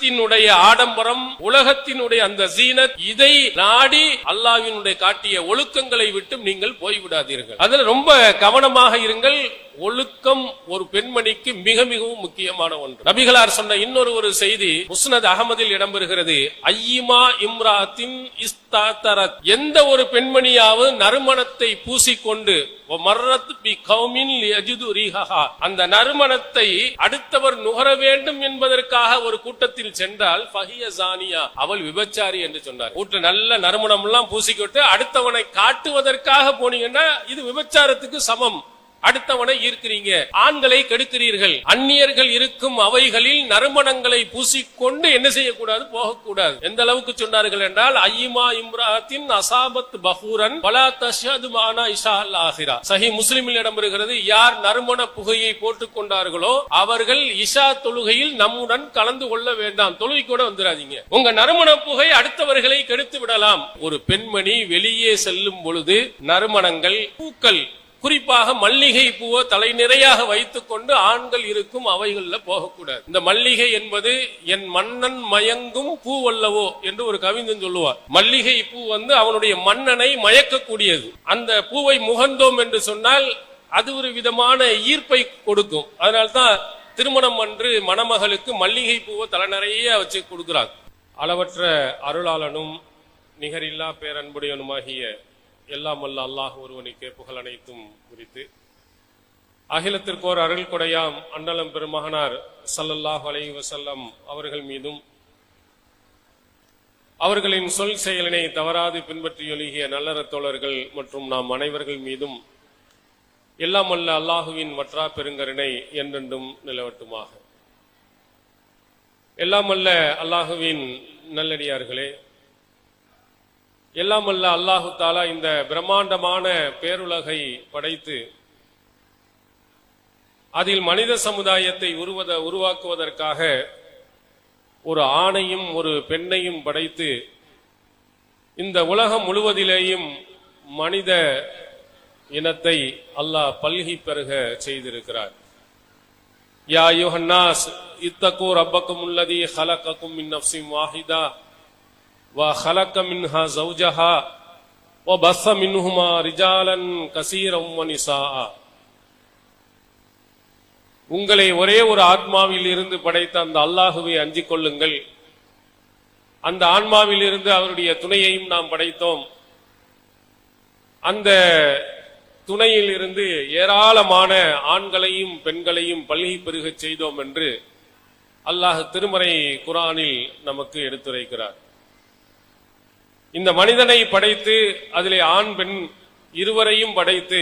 உலகத்தினுடைய ஆடம்பரம், உலகத்தினுடைய அந்த ஜீனத், இதை நாடி அல்லாஹ்வினுடைய காட்டிய ஒழுக்கங்களை விட்டு நீங்கள் போய்விடாதீர்கள். அதில் ரொம்ப கவனமாக இருங்கள். ஒழுக்கம் ஒரு பெண்மணிக்கு மிக மிகவும் முக்கியமான ஒன்று. நபிகளார் சொன்ன இன்னொரு செய்தி முஸ்னத் அகமதில் இடம்பெறுகிறது. ஐயிமா இம்ராத்தின் இஸ்தாதரத், எந்த ஒரு பெண்மணியாவது நறுமணத்தை பூசிக்கொண்டு அந்த நறுமணத்தை அடுத்தவர் நுகர வேண்டும் என்பதற்காக ஒரு கூட்டத்தில் சென்றால் அவள் விபச்சாரி என்று சொன்னார். கூட்ட நல்ல நறுமணம் எல்லாம் பூசிக்கிட்டு அடுத்தவனை காட்டுவதற்காக போனீங்கன்னா இது விபச்சாரத்துக்கு சமம். அடுத்தவனை ஈர்க்கிறீங்க, ஆண்களை கெடுக்கிறீர்கள். அந்நியர்கள் இருக்கும் அவைகளில் நறுமணங்களை பூசிக்கொண்டு என்ன செய்யக்கூடாது, போகக்கூடாது. எந்த அளவுக்கு சொன்னார்கள் என்றால், ஐயிமா இம்ராத்தின் அசாபத் பஹூரன் வலா தஷ்ஹது மானா இஷா அல் ஆஹிரா. சஹீஹ் முஸ்லிமில் இடம்பெறுகிறது, யார் நறுமண புகையை போட்டுக் கொண்டார்களோ அவர்கள் இஷா தொழுகையில் நம்முடன் கலந்து கொள்ள வேண்டாம், தொழுகை கூட வந்துடாதீங்க. உங்க நறுமண புகை அடுத்தவர்களை கெடுத்து விடலாம். ஒரு பெண்மணி வெளியே செல்லும் பொழுது நறுமணங்கள், பூக்கள், குறிப்பாக மல்லிகை பூவை தலை நிறையாக வைத்துக் கொண்டு ஆண்கள் இருக்கும் அவைகள்ல போகக்கூடாது. இந்த மல்லிகை என்பது என் மன்னன் மயங்கும் பூ அல்லவோ என்று ஒரு கவிஞன் சொல்லுவார். மல்லிகை பூ அவனுடைய மன்னனை மயக்கக்கூடியது. அந்த பூவை முகந்தோம் என்று சொன்னால் அது ஒரு விதமான ஈர்ப்பை கொடுக்கும். அதனால்தான் திருமணம் அன்று மணமகளுக்கு மல்லிகை பூவை தலை நிறைய வச்சு கொடுக்கிறாங்க. அளவற்ற அருளாளனும் நிகரில்லா பேரன்புடையனுமாகிய எல்லாம் வல்ல அல்லாஹ் ஒருவனுக்கே புகழ் அனைத்தும் குறித்து, அகிலத்திற்கோர் அருள் கொடையாம் அண்ணலம் பெருமகனார் ஸல்லல்லாஹு அலைஹி வஸல்லம் அவர்கள் மீதும், அவர்களின் சொல் செயலினை தவறாது பின்பற்றி ஒழுகிய நல்லற தோழர்கள் மற்றும் நாம் அனைவர்கள் மீதும் எல்லாம் வல்ல அல்லாஹுவின் வற்றா பெருங்கருணை என்றென்றும் நிலவட்டுமாக. எல்லாம் வல்ல அல்லாஹுவின் நல்லடியார்களே, எல்லாம் அல்ல அல்லாஹு தாலா இந்த பிரம்மாண்டமான பேருலகை படைத்து அதில் மனித சமுதாயத்தை உருவாக்குவதற்காக ஒரு ஆணையும் ஒரு பெண்ணையும் படைத்து இந்த உலகம் முழுவதிலேயும் மனித இனத்தை அல்லாஹ் பல்கி பெருக செய்திருக்கிறார். யா அய்யுஹன்னாஸ் இத்தகூ ரப்பக்கும் அல்லதீ ஹலகக்கும் மின் நஃப்ஸின் வாஹிதா وخلق منها زوجها وبث منهما رجالا كثيرا ونساء. உங்களை ஒரே ஒரு ஆத்மாவில் இருந்து படைத்த அந்த அல்லாஹுவை அஞ்சிக் கொள்ளுங்கள். அந்த ஆன்மாவில் இருந்து அவருடைய துணையையும் நாம் படைத்தோம். அந்த துணையில் இருந்து ஏராளமான ஆண்களையும் பெண்களையும் பல்கி பெருக செய்தோம் என்று அல்லாஹ் திருமறை குர்ஆனில் நமக்கு எடுத்துரைக்கிறார். இந்த மனிதனை படைத்து அதிலே ஆண் பெண் இருவரையும் படைத்து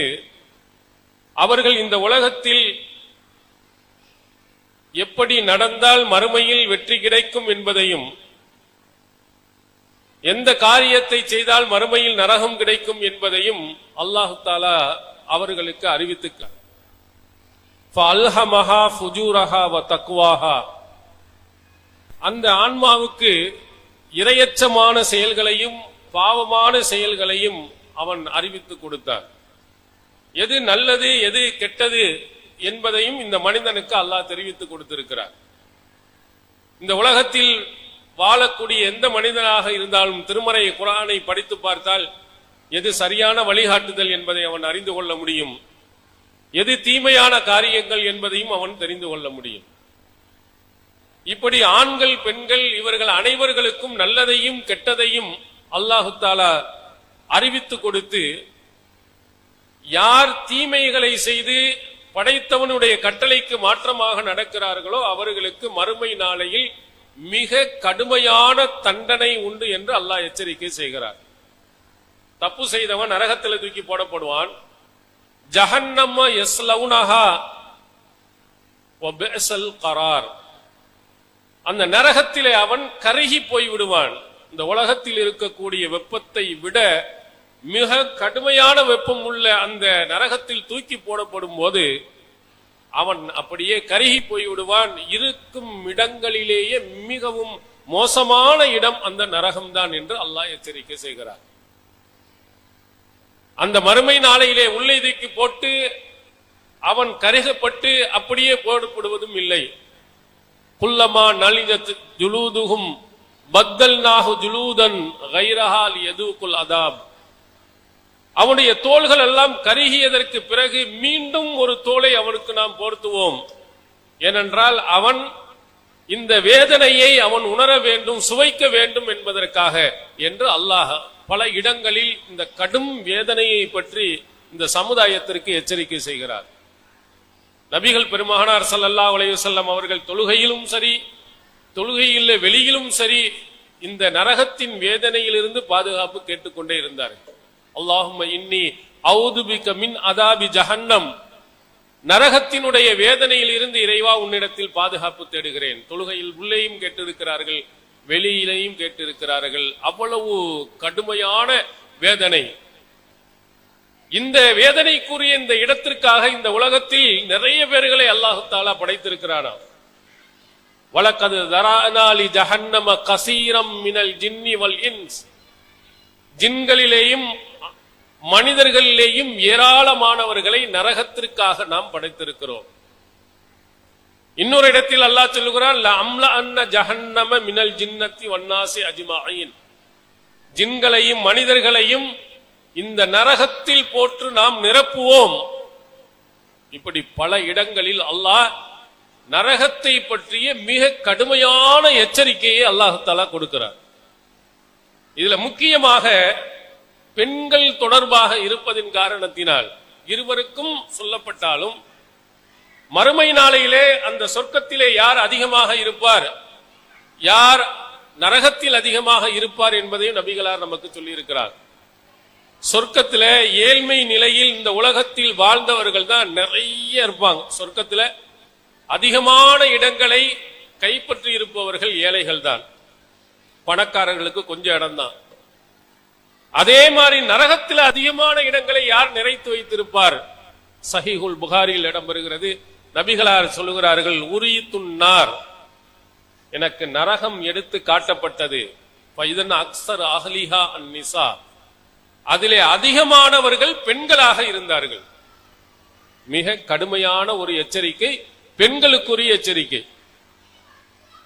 அவர்கள் இந்த உலகத்தில் எப்படி நடந்தால் மறுமையில் வெற்றி கிடைக்கும் என்பதையும், எந்த காரியத்தை செய்தால் மறுமையில் நரகம் கிடைக்கும் என்பதையும் அல்லாஹு தஆலா அவர்களுக்கு அறிவித்துள்ளார். ஃபஅல்ஹமஹா ஃபுஜூரஹா வ தக்வாஹா. அந்த ஆன்மாவுக்கு இரையச்சமான செயல்களையும் பாவமான செயல்களையும் அவன் அறிவித்து கொடுத்தான். எது நல்லது எது கெட்டது என்பதையும் இந்த மனிதனுக்கு அல்லாஹ் தெரிவித்து கொடுத்திருக்கிறார். இந்த உலகத்தில் வாழக்கூடிய எந்த மனிதனாக இருந்தாலும் திருமறை குர்ஆனை படித்து பார்த்தால் எது சரியான வழிகாட்டுதல் என்பதை அவன் அறிந்து கொள்ள முடியும், எது தீமையான காரியங்கள் என்பதையும் அவன் தெரிந்து கொள்ள முடியும். இப்படி ஆண்கள் பெண்கள் இவர்கள் அனைவர்களுக்கும் நல்லதையும் கெட்டதையும் அல்லாஹு தஆலா அறிவித்து கொடுத்து, யார் தீமைகளை செய்து படைத்தவனுடைய கட்டளைக்கு மாற்றமாக நடக்கிறார்களோ அவர்களுக்கு மறுமை நாளையில் மிக கடுமையான தண்டனை உண்டு என்று அல்லாஹ் எச்சரிக்கை செய்கிறார். தப்பு செய்தவன் நரகத்தில் தூக்கி போடப்படுவான். ஜஹன்னம யஸ்லவுனஹா வ பிஅஸல் கரார். அந்த நரகத்திலே அவன் கருகி போய் விடுவான். இந்த உலகத்தில் இருக்கக்கூடிய வெப்பத்தை விட மிக கடுமையான வெப்பம் உள்ள அந்த நரகத்தில் தூக்கி போடப்படும் போது அவன் அப்படியே கருகி போய் விடுவான். இருக்கும் இடங்களிலேயே மிகவும் மோசமான இடம் அந்த நரகம்தான் என்று அல்லாஹ் எச்சரிக்கை செய்கிறார். அந்த மறுமை நாளையிலே உள்ளே தூக்கி போட்டு அவன் கருகப்பட்டு அப்படியே போடப்படுவதும் இல்லை. குல்லமா நலிஜத் ஜுலூதுஹும் பத்தல்நாஹு ஜுலூதன் கைரஹா லியதூகுல் அதாப். அவனுடைய தோள்கள் எல்லாம் கருகியதற்கு பிறகு மீண்டும் ஒரு தோலை அவனுக்கு நாம் போர்த்துவோம். ஏனென்றால் அவன் இந்த வேதனையை அவன் உணர வேண்டும், சுவைக்க வேண்டும் என்பதற்காக என்று அல்லாஹ் பல இடங்களில் இந்த கடும் வேதனையை பற்றி இந்த சமுதாயத்திற்கு எச்சரிக்கை செய்கிறார். நபிகள் பெருமகனார் ஸல்லல்லாஹு அலைஹி வஸல்லம் அவர்கள் தொழுகையிலும் சரி, தொழுகையில் வெளியிலும் சரி, இந்த நரகத்தின் வேதனையிலிருந்து பாதுகாப்பு கேட்டுக்கொண்டே இருந்தார்கள். அல்லாஹும்ம இன்னி அஊது பிக மின் அதாபி ஜஹன்னம், நரகத்தினுடைய வேதனையில் இருந்து இறைவா உன்னிடத்தில் பாதுகாப்பு தேடுகிறேன். தொழுகையில் உள்ளேயும் கேட்டிருக்கிறார்கள், வெளியிலேயும் கேட்டிருக்கிறார்கள். அவ்வளவு கடுமையான வேதனை. இந்த வேதனைக்குரிய இந்த இடத்திற்காக இந்த உலகத்தில் நிறைய பேர்களை அல்லாஹு தஆலா படைத்திருக்கிறானா. வலக்கது தரானா லி ஜஹன்னம கஸீரம் மினல் ஜின்னி வல் இன்ஸ், ஜின்களிலேயும் மனிதர்களிலேயும் ஏராளமானவர்களை நரகத்திற்காக நாம் படைத்திருக்கிறோம். இன்னொரு இடத்தில் அல்லாஹ் சொல்லுகிறான், லஅம்ல அன்ன ஜஹன்னம மினல் ஜின்னத்தி வன்னாசி அஜ்மஈன், ஜின்களையும் மனிதர்களையும் இந்த நரகத்தில் போட்டு நாம் நிரப்புவோம். இப்படி பல இடங்களில் அல்லாஹ் நரகத்தை பற்றிய மிக கடுமையான எச்சரிக்கையை அல்லாஹ் தஆலா கொடுக்கிறார். இதுல முக்கியமாக பெண்கள் தொடர்பாக இருப்பதின் காரணத்தினால் இருவருக்கும் சொல்லப்பட்டாலும் மறுமை நாளையிலே அந்த சொர்க்கத்திலே யார் அதிகமாக இருப்பார், யார் நரகத்தில் அதிகமாக இருப்பார் என்பதையும் நபிகளார் நமக்கு சொல்லி இருக்கிறார். சொர்க்கத்துல ஏழ்மை நிலையில் இந்த உலகத்தில் வாழ்ந்தவர்கள் தான் நிறைய இருப்பாங்க. சொர்க்கத்துல அதிகமான இடங்களை கைப்பற்றி இருப்பவர்கள் ஏழைகள் தான், பணக்காரர்களுக்கு கொஞ்சம் இடம்தான். அதே மாதிரி நரகத்தில் அதிகமான இடங்களை யார் நிறைத்து வைத்திருப்பார்? சஹீஹுல் புகாரியில் இடம்பெறுகிறது. நபிகளார் சொல்லுகிறார்கள், உரியத்துன்னார், எனக்கு நரகம் எடுத்து காட்டப்பட்டது. ஃபைதன் அக்ஸர் அஹ்லிஹா அன்னிசா, அதிலே அதிகமானவர்கள் பெண்களாக இருந்தார்கள். மிக கடுமையான ஒரு எச்சரிக்கை, பெண்களுக்குரிய எச்சரிக்கை.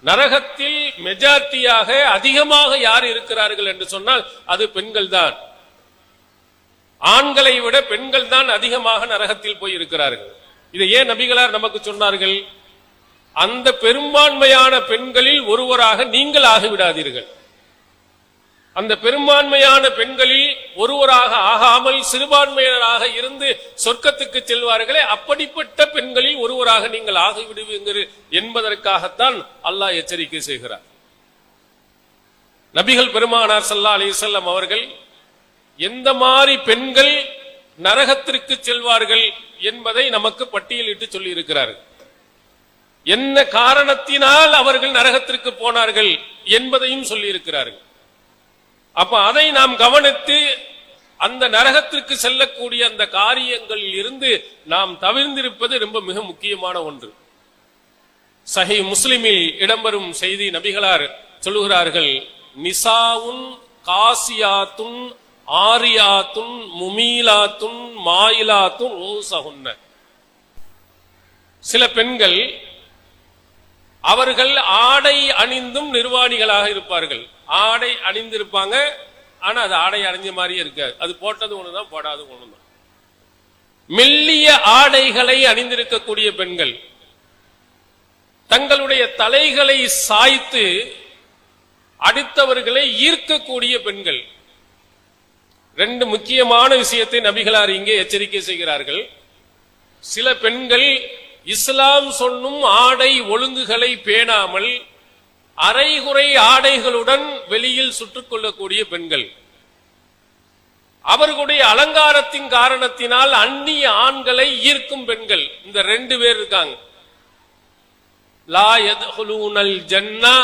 நரகத்தில் மெஜாரிட்டியாக அதிகமாக யார் இருக்கிறார்கள் என்று சொன்னால் அது பெண்கள் தான். ஆண்களை விட பெண்கள் தான் அதிகமாக நரகத்தில் போய் இருக்கிறார்கள். இதை ஏன் நபிகளார் நமக்கு சொன்னார்கள்? அந்த பெரும்பான்மையான பெண்களில் ஒருவராக நீங்கள் ஆகிவிடாதீர்கள். அந்த பெரும்பான்மையான பெண்களில் ஒருவராக ஆகாமல் சிறுபான்மையினராக இருந்து சொர்க்கத்துக்கு செல்வார்களே, அப்படிப்பட்ட பெண்களில் ஒருவராக நீங்கள் ஆகிவிடுவீர்கள் என்பதற்காகத்தான் அல்லாஹ் எச்சரிக்கை செய்கிறார். நபிகள் பெருமானார் ஸல்லல்லாஹு அலைஹி வஸல்லம் அவர்கள் எந்த மாதிரி பெண்கள் நரகத்திற்கு செல்வார்கள் என்பதை நமக்கு பட்டியலிட்டு சொல்லி இருக்கிறார்கள். என்ன காரணத்தினால் அவர்கள் நரகத்திற்கு போனார்கள் என்பதையும் சொல்லி இருக்கிறார்கள். அப்ப அதை நாம் கவனித்து அந்த நரகத்திற்கு செல்லக்கூடிய அந்த காரியங்களில் இருந்து நாம் தவிர்ந்திருப்பது ரொம்ப மிக முக்கியமான ஒன்று. சஹீஹ் முஸ்லிமில் இடம்பெறும் செய்தி, நபிகளார் சொல்லுகிறார்கள், நிசாவுன் காசியாத்துன் ஆரியாத்துன் முமீலாத்துன் மாயிலாத்துன் ஊசஹுன்ன. சில பெண்கள் அவர்கள் ஆடை அணிந்தும் நிர்வாணிகளாக இருப்பார்கள். ஆடை அணிந்திருப்பாங்க, ஆனா அது ஆடை அணிஞ்ச மாதிரியே இருக்காது. அது போட்டது ஒண்ணுதான், போடாது ஒண்ணுதான். மெல்லிய ஆடைகளை அணிந்திருக்கக்கூடிய பெண்கள், தங்களுடைய தலைகளை சாய்த்து அடுத்தவர்களை ஈர்க்கக்கூடிய பெண்கள். ரெண்டு முக்கியமான விஷயத்தை நபிகளார் இங்கே எச்சரிக்கை செய்கிறார்கள். சில பெண்கள் இஸ்லாம் சொன்னும் ஆடை ஒழுங்குகளை பேணாமல் அரைகுறை ஆடைகளுடன் வெளியில் சுட்டுக் கொள்ளக்கூடிய பெண்கள், அவர்களுடைய அலங்காரத்தின் காரணத்தினால் அந்நிய ஆண்களை ஈர்க்கும் பெண்கள். இந்த ரெண்டு பேர் இருக்காங்க. லா யத்ஹுலூனல் ஜன்னா,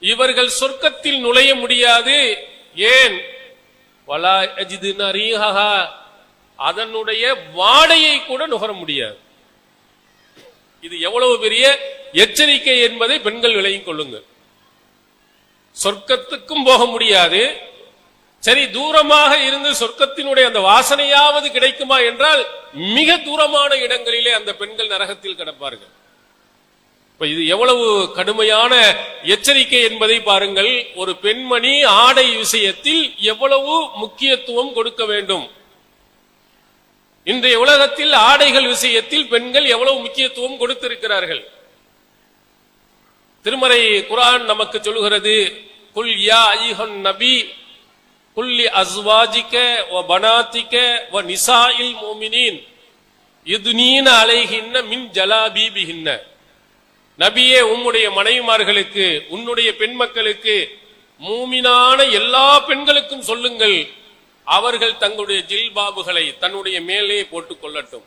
இவர்கள் சொர்க்கத்தில் நுழைய முடியாது. ஏன்? வலா யஜிதுன ரீஹஹா, அதனுடைய வாடையை கூட நுகர முடியாது. இது எவ்வளவு பெரிய எச்சரிக்கை என்பதை பெண்கள் விளங்கிக் கொள்ளுங்கள். சொர்க்கத்துக்கும் போக முடியாது. சரி, தூரமாக இருந்து சொர்க்கத்தினுடைய அந்த வாசனையாவது கிடைக்குமா என்றால் மிக தூரமான இடங்களிலே அந்த பெண்கள் நரகத்தில் கிடப்பார்கள். இப்ப இது எவ்வளவு கடுமையான எச்சரிக்கை என்பதை பாருங்கள். ஒரு பெண்மணி ஆடை விஷயத்தில் எவ்வளவு முக்கியத்துவம் கொடுக்க வேண்டும். இன்றைய உலகத்தில் ஆடைகள் விஷயத்தில் பெண்கள் எவ்வளவு முக்கியத்துவம் கொடுத்திருக்கிறார்கள். திருமறை குர்ஆன் நமக்கு சொல்கிறது, குல் யா அய்யுஹன் நபி குல்லி அஸ்வாஜிக வ பனாதிக வ நிசாஇல் முஃமினீன் யுத்னீன அலைஹின்ன மின் ஜலாபீபிஹின்ன. நபியே, உம்முடைய மனைவிமார்களுக்கு, உன்னுடைய பெண் மக்களுக்கு, மூமினான எல்லா பெண்களுக்கும் சொல்லுங்கள், அவர்கள் தங்களுடைய ஜில்பாபுகளை தன்னுடைய மேலே போட்டுக் கொள்ளட்டும்,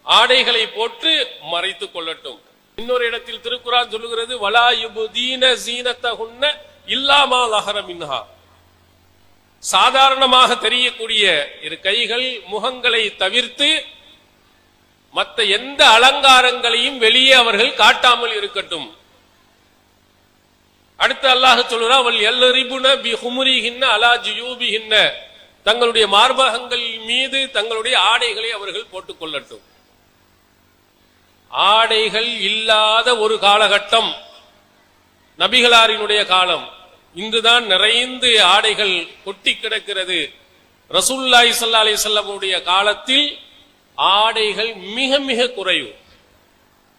ஆடைகளை போட்டு மறைத்துக் கொள்ளட்டும். இன்னொரு இடத்தில் திருக்குர்ஆன் சொல்லுகிறது, வலா யுபதீன ஸீனத்தஹுன்ன இல்லா மா ஸஹர மின்ஹா. சாதாரணமாக தெரியக்கூடிய இரு கைகள் முகங்களை தவிர்த்து மற்ற எந்த அலங்காரங்களையும் வெளியே அவர்கள் காட்டாமல் இருக்கட்டும். அடுத்து அல்லாஹ் சொல்றான், வல் யல்ரிபுன பிஹுமுரிஹின்ன அலா ஜுயூபிஹின்ன. தங்களுடைய மார்பகங்கள் மீது தங்களுடைய ஆடைகளை அவர்கள் போட்டுக் கொள்ளட்டும். ஆடைகள் இல்லாத ஒரு காலகட்டம் நபிகளாரினுடைய காலம். இன்றுதான் நிறைந்து ஆடைகள் கொட்டி கிடக்கிறது. ரசூலுல்லாஹி ஸல்லல்லாஹு அலைஹி வஸல்லம் உடைய காலத்தில் ஆடைகள் மிக மிக குறைவு.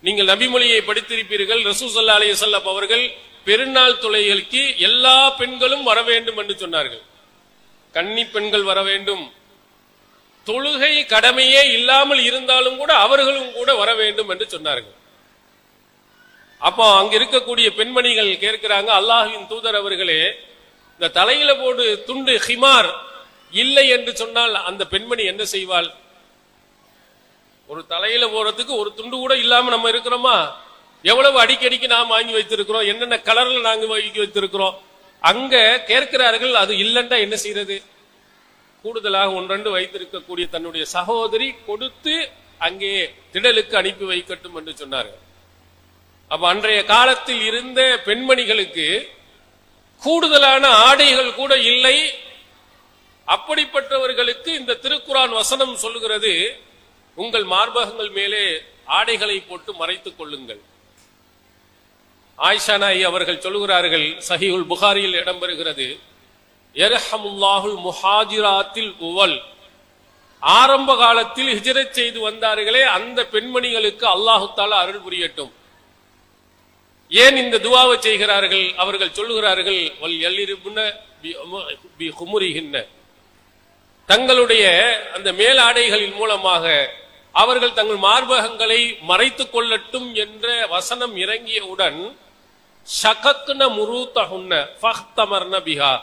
நீங்கள் நபிமொழியை படித்திருப்பீர்கள். ரசூல் ஸல்லல்லாஹு அலைஹி வஸல்லம் அவர்கள் பெருநாள் தொழுகைக்கு எல்லா பெண்களும் வர வேண்டும் என்று சொன்னார்கள். கன்னி பெண்கள் வர வேண்டும். தொழுகை கடமையே இல்லாமல் இருந்தாலும் கூட அவர்களும் கூட வர வேண்டும் என்று சொன்னார்கள். அப்போ அங்க இருக்கக்கூடிய பெண்மணிகள் கேட்கிறாங்க, அல்லாஹ்வின் தூதர் அவர்களே, இந்த தலையில போடு துண்டு ஹிமார் இல்லை என்று சொன்னால் அந்த பெண்மணி என்ன செய்வாள்? ஒரு தலையில போறதுக்கு ஒரு துண்டு கூட இல்லாம நம்ம இருக்கிறோமா? எவ்வளவு அடிக்கடிக்கு நாம் வாங்கி வைத்திருக்கிறோம், என்னென்ன கலர்ல நாங்க வாங்கி வைத்திருக்கிறோம். அங்க கேட்கிறார்கள், அது இல்லைன்னா என்ன செய்யறது? கூடுதலாக ஒன்றெண்டு வைத்திருக்கக்கூடிய தன்னுடைய சகோதரி கொடுத்து அங்கே திடலுக்கு அனுப்பி வைக்கட்டும் என்று சொன்னார்கள். அப்ப அன்றைய காலத்தில் இருந்த பெண்மணிகளுக்கு கூடுதலான ஆடைகள் கூட இல்லை. அப்படிப்பட்டவர்களுக்கு இந்த திருக்குர்ஆன் வசனம் சொல்லுகிறது, உங்கள் மார்பகங்கள் மேலே ஆடைகளை போட்டு மறைத்துக் கொள்ளுங்கள். ஆயிஷா நாயி அவர்கள் சொல்லுகிறார்கள், சஹீஹுல் புகாரியில் இடம்பெறுகிறது, யர்ஹமுல்லாஹுல் முஹாஜிராத்தில் உவல். ஆரம்ப காலத்தில் ஹிஜ்ரத் செய்து வந்தார்களே அந்த பெண்மணிகளுக்கு அல்லாஹு தஆலா அருள் புரியட்டும். ஏன் இந்த துஆவை செய்கிறார்கள்? அவர்கள் சொல்லுகிறார்கள், வல் யல்ரிபுன பிஹுமுரிஹின்ன. தங்களுடைய அந்த மேலாடைகளின் மூலமாக அவர்கள் தங்கள் மார்பகங்களை மறைத்துக் கொள்ளட்டும் என்ற வசனம் இறங்கியவுடன் ஷகக்ன முரூதஹுன்ன ஃபஹ்தமர்ன பிஹா.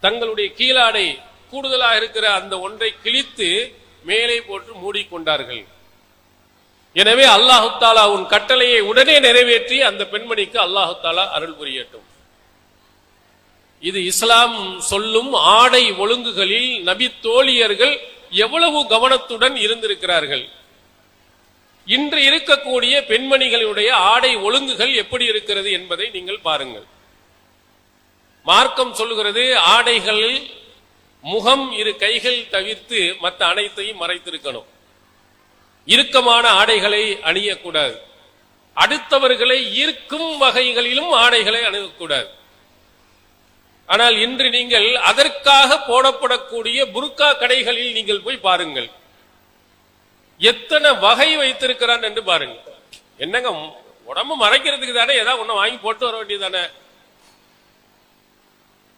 தங்களுடைய கீழாடை கூடுதலாக இருக்கிற அந்த ஒன்றை கிழித்து மேலே போட்டு மூடிக்கொண்டார்கள். எனவே அல்லாஹு தஆலா உன் கட்டளையை உடனே நிறைவேற்றி அந்த பெண்மணிக்கு அல்லாஹு தஆலா அருள் புரியட்டும். இது இஸ்லாம் சொல்லும் ஆடை ஒழுங்குகளில் நபி தோழியர்கள் எவ்வளவு கவனத்துடன் இருந்திருக்கிறார்கள். இன்று இருக்கக்கூடிய பெண்மணிகளுடைய ஆடை ஒழுங்குகள் எப்படி இருக்கிறது என்பதை நீங்கள் பாருங்கள். மார்க்கம் சொல்லுகிறது, ஆடைகளில் முகம் இரு கைகள் தவிர்த்து மற்ற அனைத்தையும் மறைத்திருக்கணும். இறுக்கமான ஆடைகளை அணியக்கூடாது. அடுத்தவர்களை ஈர்க்கும் வகைகளிலும் ஆடைகளை அணியக்கூடாது. ஆனால் இன்று நீங்கள் அதற்காக போடப்படக்கூடிய புர்கா கடைகளில் நீங்கள் போய் பாருங்கள், எத்தனை வகை வைத்திருக்கிறான் என்று பாருங்கள். என்னங்க, உடம்பு மறைக்கிறதுக்கு தானே ஏதாவது ஒண்ணு வாங்கி போட்டு வர வேண்டியதானே.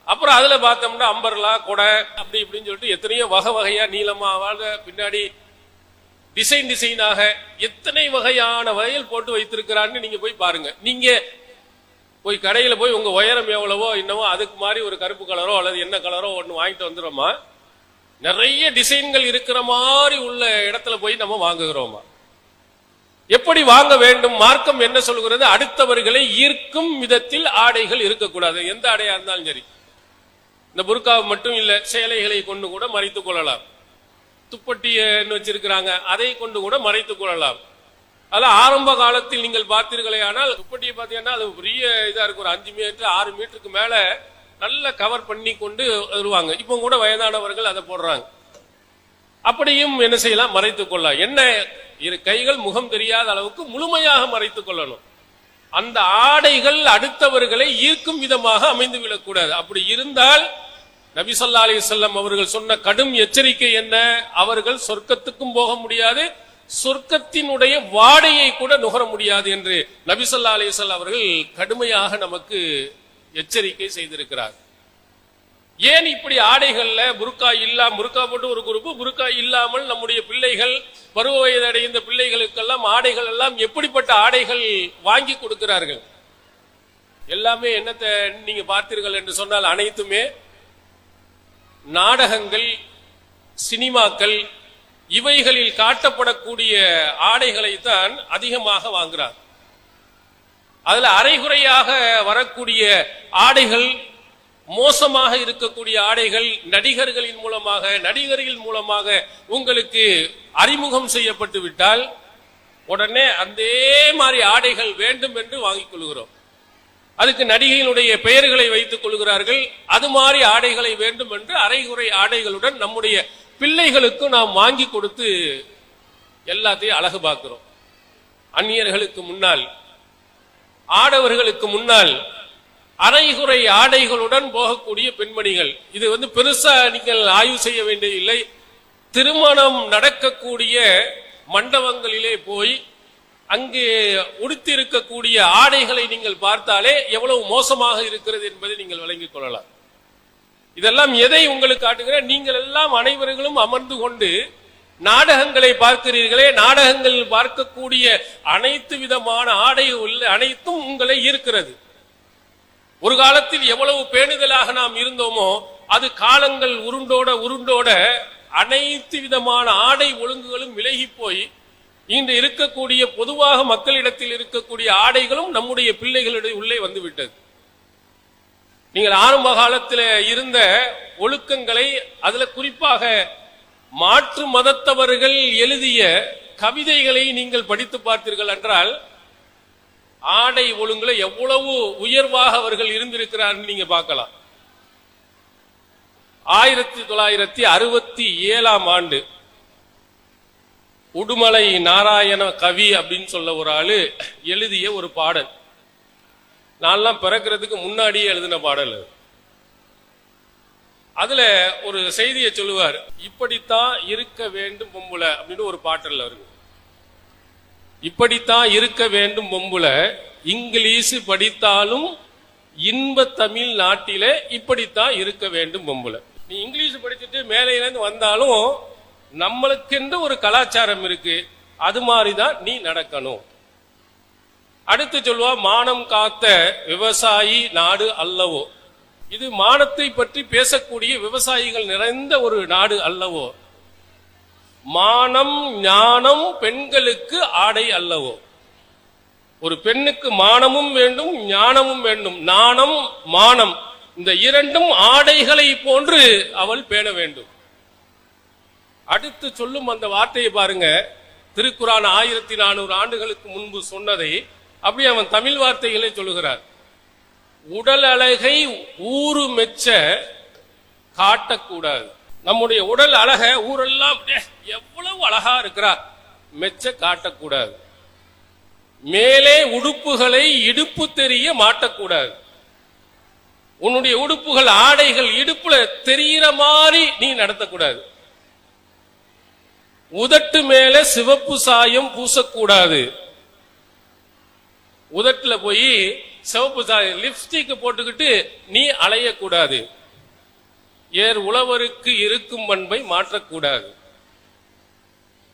அப்புறம் அதுல பார்த்தோம்னா அம்பர்லா கொடை அப்படி இப்படின்னு சொல்லிட்டு எத்தனையோ வகை வகையா நீளமா பின்னாடி டிசைனாக எத்தனை வகையான வகையில் போட்டு வைத்திருக்கிறான்னு நீங்க போய் பாருங்க. நீங்க போய் கடையில போய் உங்க உயரம் எவ்வளவோ என்னவோ அதுக்கு மாதிரி ஒரு கருப்பு கலரோ அல்லது என்ன கலரோ ஒன்னு வாங்கிட்டு வந்துடுறோமா? நிறைய டிசைன்கள் இருக்கிற மாதிரி உள்ள இடத்துல போய் நம்ம வாங்குகிறோமா? எப்படி வாங்க வேண்டும்? மார்க்கம் என்ன சொல்கிறது? அடுத்தவர்களை ஈர்க்கும் விதத்தில் ஆடைகள் இருக்கக்கூடாது. எந்த ஆடையா இருந்தாலும் சரி. இந்த புர்காவை மட்டும் இல்ல, சேலைகளை கொண்டு கூட மறைத்துக் கொள்ளலாம். துப்பட்டியை வச்சிருக்கிறாங்க, அதை கொண்டு கூட மறைத்துக் கொள்ளலாம். அதெல்லாம் ஆரம்ப காலத்தில் நீங்கள் பார்த்தீர்களே, ஆனால் துப்பட்டியை பார்த்தீங்கன்னா அது பெரிய இதா இருக்கும். ஒரு 5 மீட்டர் 6 மீட்டருக்கு மேல நல்ல கவர் பண்ணி கொண்டு வருவாங்க. இப்போ கூட வயதானவர்கள் அதை போடுறாங்க. அப்படியும் என்ன செய்யலாம்? மறைத்துக் கொள்ளலாம். என்ன இரு கைகள் முகம் தெரியாத அளவுக்கு முழுமையாக மறைத்துக் கொள்ளணும். அந்த ஆடைகள் அடுத்தவர்களை ஈர்க்கும் விதமாக அமைந்து விடக்கூடாது. அப்படி இருந்தால் நபி ஸல்லல்லாஹு அலைஹி வஸல்லம் அவர்கள் சொன்ன கடும் எச்சரிக்கை என்ன? அவர்கள் சொர்க்கத்துக்கும் போக முடியாது, சொர்க்கத்தினுடைய வாடையை கூட நுகர முடியாது என்று நபி ஸல்லல்லாஹு அலைஹி வஸல்லம் அவர்கள் கடுமையாக நமக்கு எச்சரிக்கை செய்திருக்கிறார். ஏன் இப்படி ஆடைகள்ல புர்கா போட்டு ஒரு குரூப், புர்கா இல்லாமல் நம்முடைய பிள்ளைகள், பருவ வயது அடைந்த பிள்ளைகளுக்கெல்லாம் ஆடைகள் எல்லாம் எப்படிப்பட்ட ஆடைகள் வாங்கி கொடுக்கிறார்கள்? எல்லாமே என்னத்தை நீங்க பார்த்தீர்கள் என்று சொன்னால் அனைத்துமே நாடகங்கள், சினிமாக்கள், இவைகளில் காட்டப்படக்கூடிய ஆடைகளை தான் அதிகமாக வாங்குறார். அதுல அரைகுறையாக வரக்கூடிய ஆடைகள், மோசமாக இருக்கக்கூடிய ஆடைகள் நடிகர்களின் மூலமாக உங்களுக்கு அறிமுகம் செய்யப்பட்டு விட்டால் உடனே அதே மாதிரி ஆடைகள் வேண்டும் என்று வாங்கிக் கொள்கிறோம். அதுக்கு நடிகையினுடைய பெயர்களை வைத்துக் கொள்கிறார்கள். அது மாதிரி ஆடைகளை வேண்டும் என்று அரைகுறை ஆடைகளுடன் நம்முடைய பிள்ளைகளுக்கு நாம் வாங்கி கொடுத்து எல்லாத்தையும் அழகு பார்க்கிறோம். அந்நியர்களுக்கு முன்னால், ஆடவர்களுக்கு முன்னால் அரைகுறை ஆடைகளுடன் போகக்கூடிய பெண்மணிகள். இது பெருசா நீங்கள் ஆய்வு செய்ய வேண்டிய இல்லை. திருமணம் நடக்கக்கூடிய மண்டபங்களிலே போய் அங்கே உடுத்தி இருக்கக்கூடிய ஆடைகளை நீங்கள் பார்த்தாலே எவ்வளவு மோசமாக இருக்கிறது என்பதை நீங்கள் விளங்கிக் கொள்ளலாம். இதெல்லாம் எதை உங்களுக்கு காட்டுகிற? நீங்கள் எல்லாம் அனைவர்களும் அமர்ந்து கொண்டு நாடகங்களை பார்க்கிறீர்களே, நாடகங்களில் பார்க்கக்கூடிய அனைத்து விதமான ஆடைகள் அனைத்தும் உங்களை ஈர்க்கிறது. ஒரு காலத்தில் எவ்வளவு பேணுதலாக நாம் இருந்தோமோ அது காலங்கள் உருண்டோட அனைத்து விதமான ஆடை ஒழுங்குகளும் விலகி போய் இன்று இருக்கக்கூடிய பொதுவாக மக்களிடத்தில் இருக்கக்கூடிய ஆடைகளும் நம்முடைய பிள்ளைகளுடைய உள்ளே வந்துவிட்டது. நீங்கள் ஆரம்ப காலத்தில் இருந்த ஒழுக்கங்களை, அதுல குறிப்பாக மாற்று மதத்தவர்கள் எழுதிய கவிதைகளை நீங்கள் படித்து பார்த்தீர்கள் என்றால் ஆடை ஒழுங்குல எவ்வளவு உயர்வாக அவர்கள் இருந்திருக்கிறார்கள் நீங்க பார்க்கலாம். 1967 ஆண்டு உடுமலை நாராயண கவி அப்படின்னு சொல்ல ஒரு ஆளு எழுதிய ஒரு பாடல். நான்லாம் பிறக்கிறதுக்கு முன்னாடியே எழுதின பாடல். அதுல ஒரு செய்தியை சொல்லுவார். இப்படித்தான் இருக்க வேண்டும் பொம்புல அப்படின்னு ஒரு பாட்டல்ல இருக்கு. இப்படித்தான் இருக்க வேண்டும் பொம்புல, இங்கிலீஷ் படித்தாலும் இன்ப தமிழ் நாட்டில இப்படித்தான் இருக்க வேண்டும் பொம்புல. நீ இங்கிலீஷ் படிச்சுட்டு மேலையிலிருந்து வந்தாலும் நம்மளுக்கென்று ஒரு கலாச்சாரம் இருக்கு, அது மாதிரிதான் நீ நடக்கணும். அடுத்து சொல்லுவா, மானம் காத்த விவசாயி நாடு அல்லவோ. இது மானத்தை பற்றி பேசக்கூடிய விவசாயிகள் நிறைந்த ஒரு நாடு அல்லவோ. மானம் ஞானம் பெண்களுக்கு ஆடை அல்லவோ. ஒரு பெண்ணுக்கு மானமும் வேண்டும், ஞானமும் வேண்டும். நாணம் மானம் இந்த இரண்டும் ஆடைகளை போன்று அவள் பேண வேண்டும். அடுத்து சொல்லும் அந்த வார்த்தையை பாருங்க. திருக்குரான் 1400 ஆண்டுகளுக்கு முன்பு சொன்னதை அப்படி அவன் தமிழ் வார்த்தைகளை சொல்லுகிறார். உடல் அழகை ஊரு மெச்ச காட்டக்கூடாது. நம்முடைய உடல் அழக ஊரெல்லாம் எவ்வளவு அழகா இருக்கிறார் மெச்ச காட்டக்கூடாது. மேலே உடுப்புகளை இடுப்பு தெரிய மாட்டக்கூடாது. உன்னுடைய உடுப்புகள், ஆடைகள் இடுப்புல தெரிகிற மாதிரி நீ நடத்தக்கூடாது. உதட்டு மேல சிவப்பு சாயம் பூசக்கூடாது. உதட்டுல போய் சிவப்பு சாயம் லிப்ஸ்டிக் போட்டுக்கிட்டு நீ அலையக்கூடாது. ஏர் உழவருக்கு இருக்கும் பண்பை மாற்றக்கூடாது.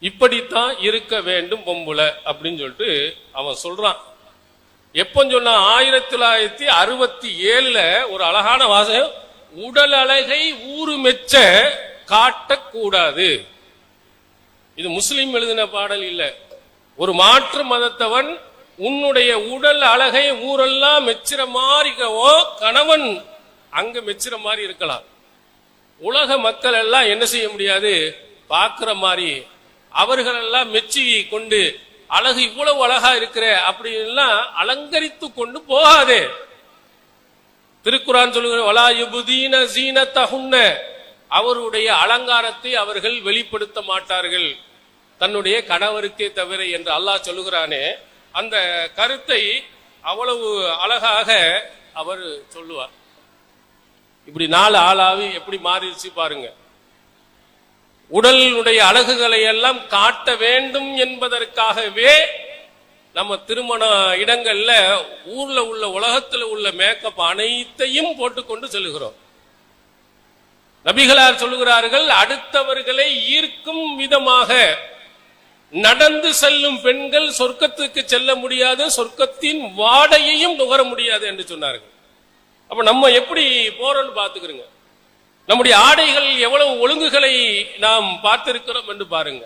இப்படித்தான் இருக்க வேண்டும் பொம்புல அப்படின்னு சொல்லிட்டு அவன் சொல்றான். எப்ப சொன்னா 1967 ஒரு அழகான வாசகம். உடல் அழகை ஊரு மெச்ச காட்டக்கூடாது. இது முஸ்லிம் எழுதின பாடல் இல்ல. ஒரு மாற்று மதத்தவன் உன்னுடைய உடல் அழகை ஊரெல்லாம் மெச்சுற மாதிரி கணவன் அங்க மெச்சுற மாதிரி இருக்கலாம். உலக மக்கள் எல்லாம் என்ன செய்ய முடியாது, பார்க்கிற மாதிரி அவர்கள் எல்லாம் மெச்சி கொண்டு அழகு இவ்வளவு அழகா இருக்கிற அப்படி எல்லாம் அலங்கரித்து கொண்டு போகாதே. திருக்குரான் சொல்லுகிற வலா யுபுதீன ஸீனத்தஹுன்ன, அவருடைய அலங்காரத்தை அவர்கள் வெளிப்படுத்த மாட்டார்கள். தன்னுடைய கணவருக்கே தவிர என்று அல்லாஹ் சொல்லுகிறானே, அந்த கருத்தை அவ்வளவு அழகாக அவர் சொல்லுவார். இப்படி நாலு ஆளாவி எப்படி மாறிடுச்சு பாருங்க. உடலுடைய அழகுகளை எல்லாம் காட்ட வேண்டும் என்பதற்காகவே நம்ம திருமண இடங்கள்ல ஊர்ல உள்ள உலகத்தில் உள்ள மேக்கப் அனைத்தையும் போட்டுக்கொண்டு செல்கிறோம். நபிகளார் சொல்லுகிறார்கள், அடுத்தவர்களை ஈர்க்கும் விதமாக நடந்து செல்லும் பெண்கள் சொர்க்கத்துக்கு செல்ல முடியாது, சொர்க்கத்தின் வாடையையும் நுகர முடியாது என்று சொன்னார்கள். அப்ப நம்ம எப்படி போறோம்னு பார்த்துக்கிறோங்க. நம்முடைய ஆடைகள் எவ்வளவு ஒழுங்குகளை நாம் பார்த்திருக்கிறோம் என்று பாருங்க.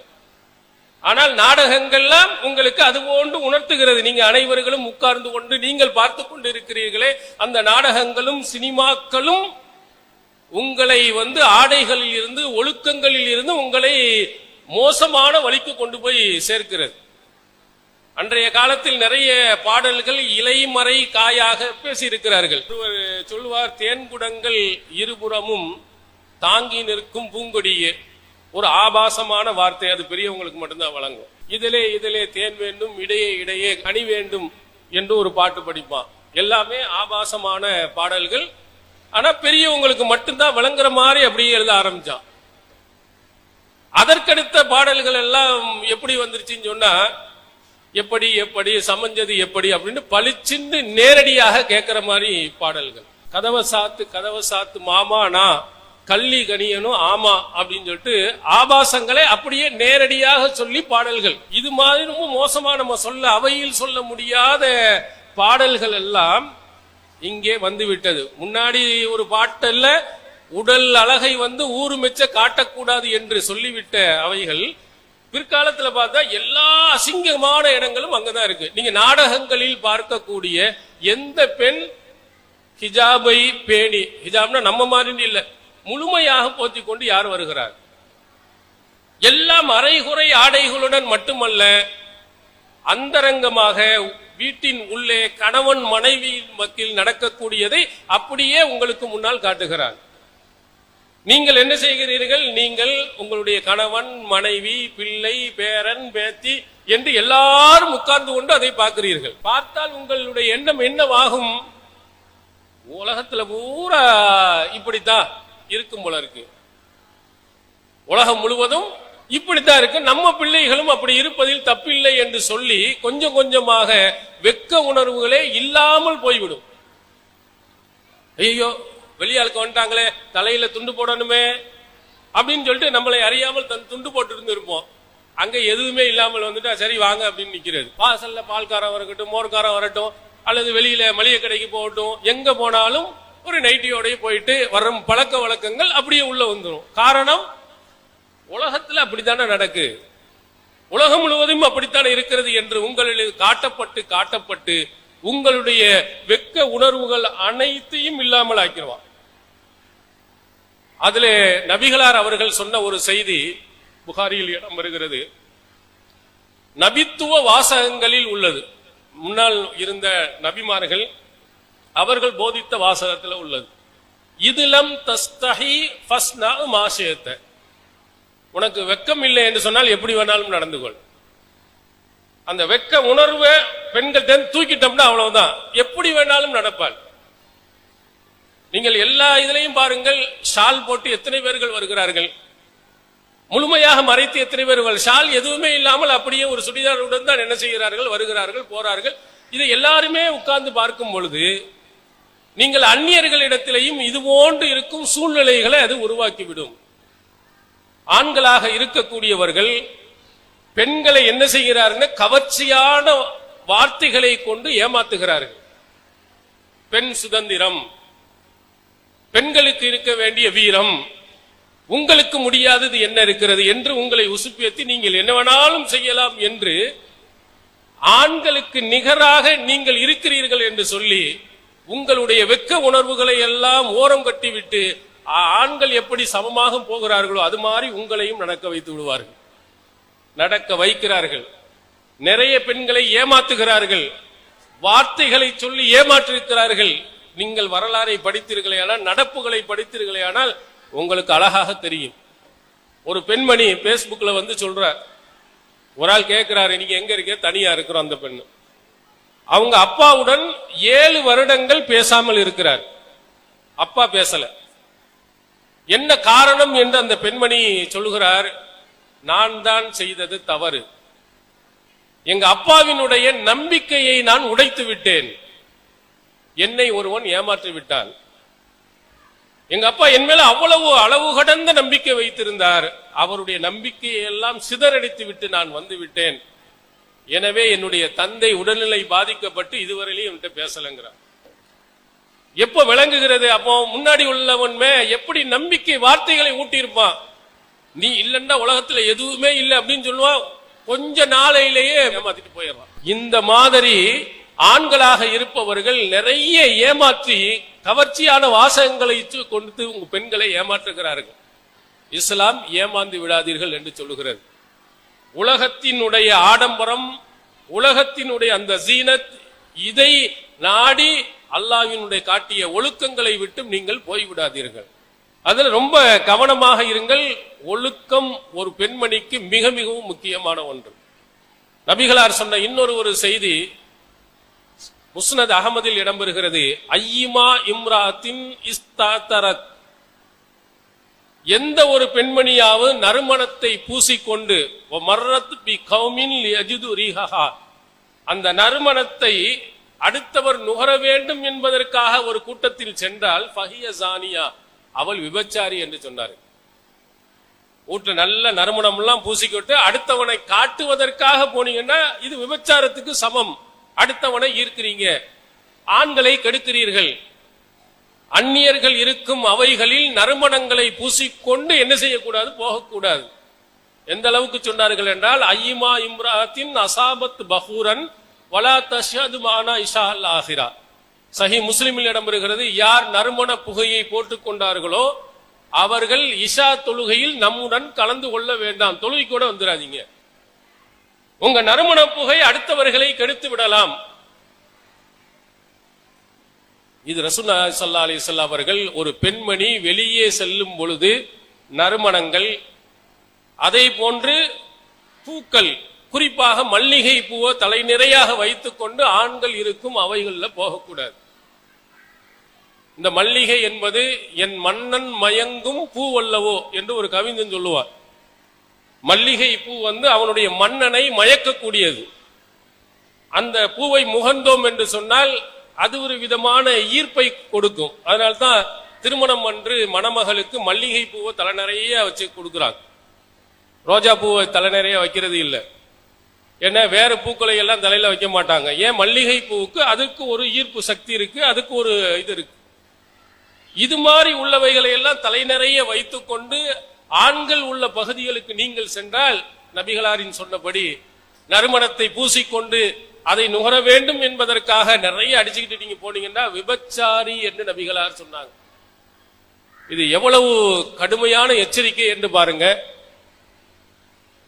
ஆனால் நாடகங்கள்லாம் உங்களுக்கு அது போன்று உணர்த்துகிறது. நீங்க அனைவர்களும் உட்கார்ந்து கொண்டு நீங்கள் பார்த்து கொண்டு இருக்கிறீர்களே, அந்த நாடகங்களும் சினிமாக்களும் உங்களை ஆடைகளில் இருந்து ஒழுக்கங்களில் இருந்து உங்களை மோசமான வழிக்கு கொண்டு போய் சேர்க்கிறது. அன்றைய காலத்தில் நிறைய பாடல்கள் இலைமறை காயாக பேசியிருக்கிறார்கள். ஒருவர் சொல்லுவார், தேன்குடங்கள் இருபுறமும் தாங்கி நிற்கும் பூங்கொடியே. ஒரு ஆபாசமான வார்த்தை, அது பெரியவங்களுக்கு மட்டும்தான் வழங்கும். இதிலே தேன் வேண்டும், இடையே இடையே கனி வேண்டும் என்று ஒரு பாட்டு படிப்பான். எல்லாமே ஆபாசமான பாடல்கள். ஆனா பெரியவங்களுக்கு மட்டும்தான் விளங்குற மாதிரி அப்படியே எழுத ஆரம்பிச்சான். அதற்கடுத்த பாடல்கள் எல்லாம் எப்படி வந்துருச்சுன்னு சொன்னா, எப்படி எப்படி சமைஞ்சது எப்படி அப்படின்னு பளிச்சின்னு நேரடியாக கேட்கிற மாதிரி பாடல்கள். கதவை சாத்து மாமானா கள்ளி கனியனும் ஆமா அப்படின்னு சொல்லிட்டு ஆபாசங்களை அப்படியே நேரடியாக சொல்லி பாடல்கள். இது மாதிரி ரொம்ப மோசமா நம்ம அவையில் சொல்ல முடியாத பாடல்கள் எல்லாம் இங்கே வந்து விட்டது. முன்னாடி ஒரு பாட்டல்ல உடல் அழகை ஊரு மெச்ச காட்டக்கூடாது என்று சொல்லிவிட்ட அவைகள் பிற்காலத்துல பார்த்தா எல்லா அசிங்கமான இடங்களும் அங்கதான் இருக்கு. நீங்க நாடகங்களில் பார்க்கக்கூடிய எந்த பெண் ஹிஜாபை பேணி, ஹிஜாப்னா நம்ம மாதிரி இல்ல, முழுமையாக போத்தி கொண்டு யார் வருகிறார்? எல்லாம் அரைகுறை ஆடைகளுடன் மட்டுமல்ல, அந்தரங்கமாக வீட்டின் உள்ளே கணவன் மனைவி மத்தியில் நடக்கக்கூடியதை அப்படியே உங்களுக்கு முன்னால் காட்டுகிறார். நீங்கள் என்ன செய்கிறீர்கள்? நீங்கள் உங்களுடைய கணவன் மனைவி பிள்ளை பேரன் பேத்தி என்று எல்லாரும் உட்கார்ந்து கொண்டு அதை பார்க்கிறீர்கள். பார்த்தால் உங்களுடைய எண்ணம் என்னவாகும்? உலகத்துல பூரா இப்படித்தான் இருக்கும் போல இருக்கு, உலகம் முழுவதும் இப்படித்தான் இருக்கு, நம்ம பிள்ளைகளும் அப்படி இருப்பதில் தப்பில்லை என்று சொல்லி கொஞ்சம் கொஞ்சமாக வெட்க உணர்வுகளே இல்லாமல் போய்விடும். ஐயோ வெளியாளுக்கு வந்துட்டாங்களே, தலையில துண்டு போடணுமே அப்படின்னு சொல்லிட்டு நம்மளை அறியாமல் துண்டு போட்டு இருந்திருப்போம். அங்க எதுவுமே இல்லாமல் வந்துட்டா சரி வாங்க அப்படின்னு நிக்கிறது. வாசல்ல பால்காரம் வரட்டும், மோர்காரம் வரட்டும், அல்லது வெளியில மளிகை கடைக்கு போகட்டும், எங்க போனாலும் ஒரு நைட்டியோடய போயிட்டு வர்ற பழக்க வழக்கங்கள் அப்படியே உள்ள வந்துடும். காரணம், உலகத்துல அப்படித்தானே நடக்கு, உலகம் முழுவதும் அப்படித்தானே இருக்கிறது என்று உங்களில் காட்டப்பட்டு உங்களுடைய வெட்க உணர்வுகள் அனைத்தையும் இல்லாமல் ஆக்கிடுவான். அதுல நபிகளார் அவர்கள் சொன்ன ஒரு செய்தி புகாரியில் இடம் வருகிறது, நபித்துவ வாசகங்களில் உள்ளது. முன்னால் இருந்த நபிமார்கள் அவர்கள் போதித்த வாசகத்தில் உள்ளது. இதுலம் தஸ்தஹி ஃபஸ்னா மாஷியத. உனக்கு வெக்கம் இல்லை என்று சொன்னால் எப்படி வேணாலும் நடந்து கொள். அந்த வெக்க உணர்வை பெண்கள் தூக்கிட்டோம்னா அவ்வளவுதான், எப்படி வேணாலும் நடப்பாள். நீங்கள் எல்லா இதிலையும் பாருங்கள், ஷால் போட்டு எத்தனை பேர்கள் வருகிறார்கள், முழுமையாக மறைத்து எத்தனை பேர்கள், ஷால் எதுவுமே இல்லாமல் அப்படியே ஒரு சுடிதாருடன் தான் என்ன செய்கிறார்கள், வருகிறார்கள், போறார்கள். இதை எல்லாருமே உட்கார்ந்து பார்க்கும் பொழுது நீங்கள் அந்நியர்களிடத்திலையும் இது போன்று இருக்கும் சூழ்நிலைகளை அது உருவாக்கிவிடும். ஆண்களாக இருக்கக்கூடியவர்கள் பெண்களை என்ன செய்கிறார்கள், கவர்ச்சியான வார்த்தைகளை கொண்டு ஏமாத்துகிறார்கள். பெண் சுதந்திரம், பெண்களுக்கு இருக்க வேண்டிய வீரம், உங்களுக்கு முடியாதது என்ன இருக்கிறது என்று உங்களை உசுப்பேத்தி நீங்கள் என்ன வேணாலும் செய்யலாம் என்று ஆண்களுக்கு நிகராக நீங்கள் இருக்கிறீர்கள் என்று சொல்லி உங்களுடைய வெக்க உணர்வுகளை எல்லாம் ஓரம் கட்டிவிட்டு ஆண்கள் எப்படி சமமாக போகிறார்களோ அது மாதிரி உங்களையும் நடக்க வைத்து விடுவார்கள், நடக்க வைக்கிறார்கள். நிறைய பெண்களை ஏமாத்துகிறார்கள், வார்த்தைகளை சொல்லி ஏமாற்றிருக்கிறார்கள். நீங்கள் வரலாறை படித்தீர்களேயானால், நடப்புகளை படித்தீர்களேயானால் உங்களுக்கு அழகாக தெரியும். ஒரு பெண்மணி பேஸ்புக்ல சொல்றார், ஒரு ஆள் கேட்கிறாரு, நீங்க எங்க இருக்க? தனியா இருக்கிறோம். அந்த பெண்ணு அவங்க அப்பாவுடன் 7 வருடங்கள் பேசாமல் இருக்கிறார். அப்பா பேசல. என்ன காரணம் என்று அந்த பெண்மணி சொல்லுகிறார், நான் தான் செய்தது தவறு. எங்க அப்பாவினுடைய நம்பிக்கையை நான் உடைத்து விட்டேன். என்னை ஒருவன் ஏமாற்றி விட்டான். எங்க அப்பா என் மேல அவ்வளவு அளவு கடந்த நம்பிக்கை வைத்திருந்தார். அவருடைய நம்பிக்கையை எல்லாம் சிதறடித்து விட்டு நான் வந்து விட்டேன். எனவே என்னுடைய தந்தை உடல்நிலை பாதிக்கப்பட்டு இதுவரையிலும் என்கிட்ட பேசலங்கிறார். எப்ப விளங்குகிறது? அப்போ முன்னாடி உள்ளவன்மே எப்படி நம்பிக்கை வார்த்தைகளை ஊட்டியிருப்பான். நீ இல்லன்னா உலகத்துல எதுவுமே இல்லை அப்படின்னு சொல்லுவான். கொஞ்ச நாளையிலேயே ஏமாத்திட்டு போயிடறான். இந்த மாதிரி ஆண்களாக இருப்பவர்கள் நிறைய ஏமாற்றி கவர்ச்சியான வாசகங்களை கொண்டு உங்க பெண்களை ஏமாற்றுகிறார்கள். இஸ்லாம் ஏமாந்து விடாதீர்கள் என்று சொல்லுகிறது. உலகத்தினுடைய ஆடம்பரம், உலகத்தினுடைய அந்த ஜீனத், இதை நாடி அல்லாஹ்வினுடைய காட்டிய ஒழுக்கங்களை விட்டு நீங்கள் போய்விடாதீர்கள். அதில் ரொம்ப கவனமாக இருங்கள். ஒழுக்கம் ஒரு பெண்மணிக்கு மிக மிகவும் முக்கியமான ஒன்று. நபிகளார் சொன்ன இன்னொரு செய்தி முஸ்னத் அகமதில் இடம்பெறுகிறது. ஐயிமா இம்ராத்தின் இஸ்தாதரத், எந்த ஒரு பெண்மணியாவது நறுமணத்தை பூசிக்கொண்டு அந்த நறுமணத்தை அடுத்தவர் நுகர வேண்டும் என்பதற்காக ஒரு கூட்டத்தில் சென்றால் ஃபஹிய ஜானியா, அவள் விபச்சாரி என்று சொன்னார். வீட்டுல நல்ல நறுமணம் எல்லாம் பூசிக்கிட்டு அடுத்தவனை காட்டுவதற்காக போனீங்கன்னா இது விபச்சாரத்துக்கு சமம். அடுத்தவனை ஈர்க்கிறீங்க, ஆண்களை கெடுக்கிறீர்கள். அந்நியர்கள் இருக்கும் அவைகளில் நறுமணங்களை பூசிக்கொண்டு என்ன செய்யக்கூடாது? போகக்கூடாது. எந்த அளவுக்கு சொன்னார்கள் என்றால், ஐயிமா இம்ராத்தின் அசாபத் பஹூரன் வலா தஷ்ஹது மானா இஷா அல் ஆஹிரா. சஹீஹ் முஸ்லிமில் இடம்பெறுகிறது, யார் நறுமண புகையை போட்டுக் கொண்டார்களோ அவர்கள் இஷா தொழுகையில் நம்முடன் கலந்து கொள்ள வேண்டாம். தொழுகை கூட வந்துடாதீங்க. உங்க நறுமண புகை அடுத்தவர்களை கெடுத்து விடலாம். இது ரசூலுல்லாஹி ஸல்லல்லாஹு அலைஹி வஸல்லம் அவர்கள் ஒரு பெண்மணி வெளியே செல்லும் பொழுது நறுமணங்கள், அதை போன்று பூக்கள், குறிப்பாக மல்லிகை பூவை தலை நிறையாக வைத்துக் கொண்டு ஆண்கள் இருக்கும் அவைகளில் போகக்கூடாது. இந்த மல்லிகை என்பது என் மன்னன் மயங்கும் பூ அல்லவோ என்று ஒரு கவிஞன் சொல்லுவார். மல்லிகை பூ அவனுடைய மன்னனை மயக்கக்கூடியது. அந்த பூவை முகந்தோம் என்று சொன்னால் அது ஒரு விதமான ஈர்ப்பை கொடுக்கும். அதனால்தான் திருமணம் அன்று மணமகளுக்கு மல்லிகை பூவை தலை நிறைய வச்சு கொடுக்குறாங்க. ரோஜா பூவை தலை நிறைய வைக்கிறது இல்லை. ஏன்னா வேற பூக்களை எல்லாம் தலையில வைக்க மாட்டாங்க. ஏன்? மல்லிகை பூவுக்கு அதுக்கு ஒரு ஈர்ப்பு சக்தி இருக்கு, அதுக்கு ஒரு இது இருக்கு. இது மாதிரி உள்ளவைகளை எல்லாம் தலை நிறைய வைத்துக் கொண்டு ஆண்கள் உள்ள பகுதிகளுக்கு நீங்கள் சென்றால் நபிகளாரின் சொன்னபடி நறுமணத்தை பூசிக்கொண்டு அதை நுகர வேண்டும் என்பதற்காக நிறைய அடிச்சுக்கிட்டு நீங்க போனீங்கன்னா விபச்சாரி என்று நபிகளார் சொன்னாங்க. இது எவ்வளவு கடுமையான எச்சரிக்கை என்று பாருங்க.